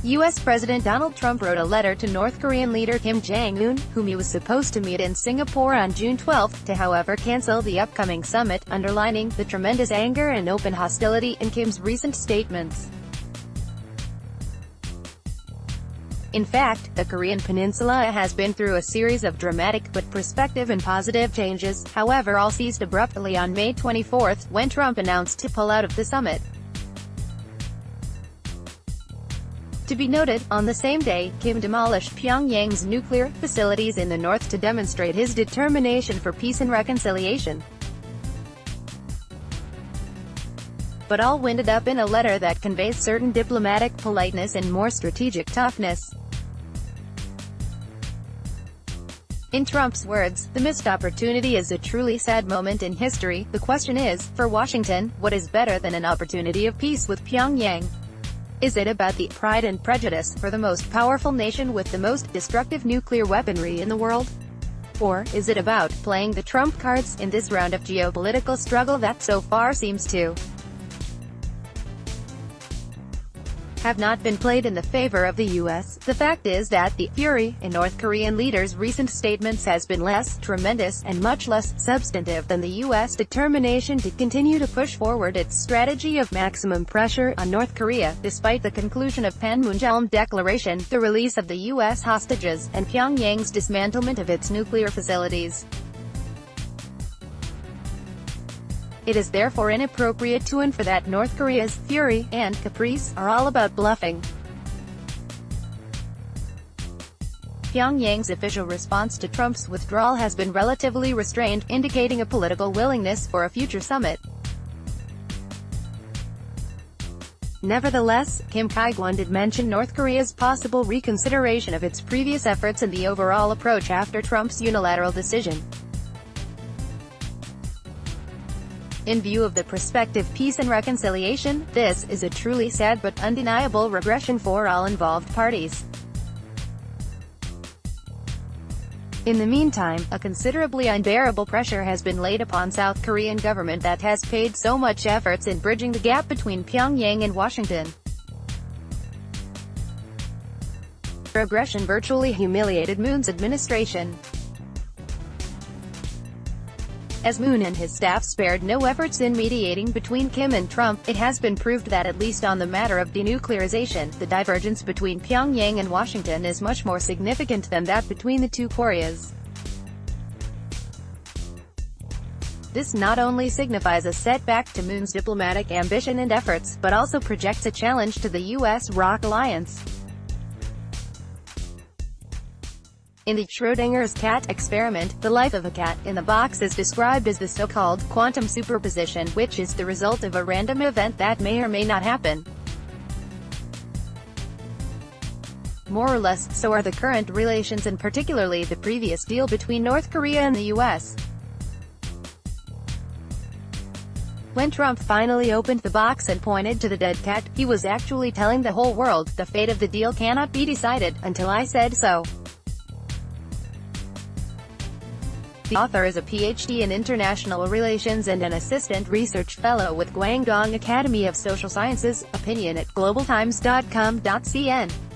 U.S. President Donald Trump wrote a letter to North Korean leader Kim Jong-un, whom he was supposed to meet in Singapore on June 12, to however cancel the upcoming summit, underlining the tremendous anger and open hostility in Kim's recent statements. In fact, the Korean Peninsula has been through a series of dramatic but prospective and positive changes, however all ceased abruptly on May 24, when Trump announced to pull out of the summit. To be noted, on the same day, Kim demolished Pyongyang's nuclear facilities in the north to demonstrate his determination for peace and reconciliation. But all winded up in a letter that conveys certain diplomatic politeness and more strategic toughness. In Trump's words, the missed opportunity is a truly sad moment in history. The question is, for Washington, what is better than an opportunity of peace with Pyongyang? Is it about the pride and prejudice for the most powerful nation with the most destructive nuclear weaponry in the world? Or is it about playing the trump cards in this round of geopolitical struggle that so far seems to have not been played in the favor of the U.S.? The fact is that the fury in North Korean leaders' recent statements has been less tremendous and much less substantive than the U.S. determination to continue to push forward its strategy of maximum pressure on North Korea, despite the conclusion of Panmunjom Declaration, the release of the U.S. hostages, and Pyongyang's dismantlement of its nuclear facilities. It is therefore inappropriate to infer that North Korea's fury and caprice are all about bluffing. Pyongyang's official response to Trump's withdrawal has been relatively restrained, indicating a political willingness for a future summit. Nevertheless, Kim Jong-un did mention North Korea's possible reconsideration of its previous efforts and the overall approach after Trump's unilateral decision. In view of the prospective peace and reconciliation, this is a truly sad but undeniable regression for all involved parties. In the meantime, a considerably unbearable pressure has been laid upon South Korean government that has paid so much efforts in bridging the gap between Pyongyang and Washington. Aggression virtually humiliated Moon's administration. As Moon and his staff spared no efforts in mediating between Kim and Trump, it has been proved that at least on the matter of denuclearization, the divergence between Pyongyang and Washington is much more significant than that between the two Koreas. This not only signifies a setback to Moon's diplomatic ambition and efforts, but also projects a challenge to the U.S.-ROC alliance. In the Schrödinger's cat experiment, the life of a cat in the box is described as the so-called quantum superposition, which is the result of a random event that may or may not happen. More or less, so are the current relations and particularly the previous deal between North Korea and the U.S. When Trump finally opened the box and pointed to the dead cat, he was actually telling the whole world, the fate of the deal cannot be decided, until I said so. The author is a PhD in International Relations and an Assistant Research Fellow with Guangdong Academy of Social Sciences. Opinion at globaltimes.com.cn.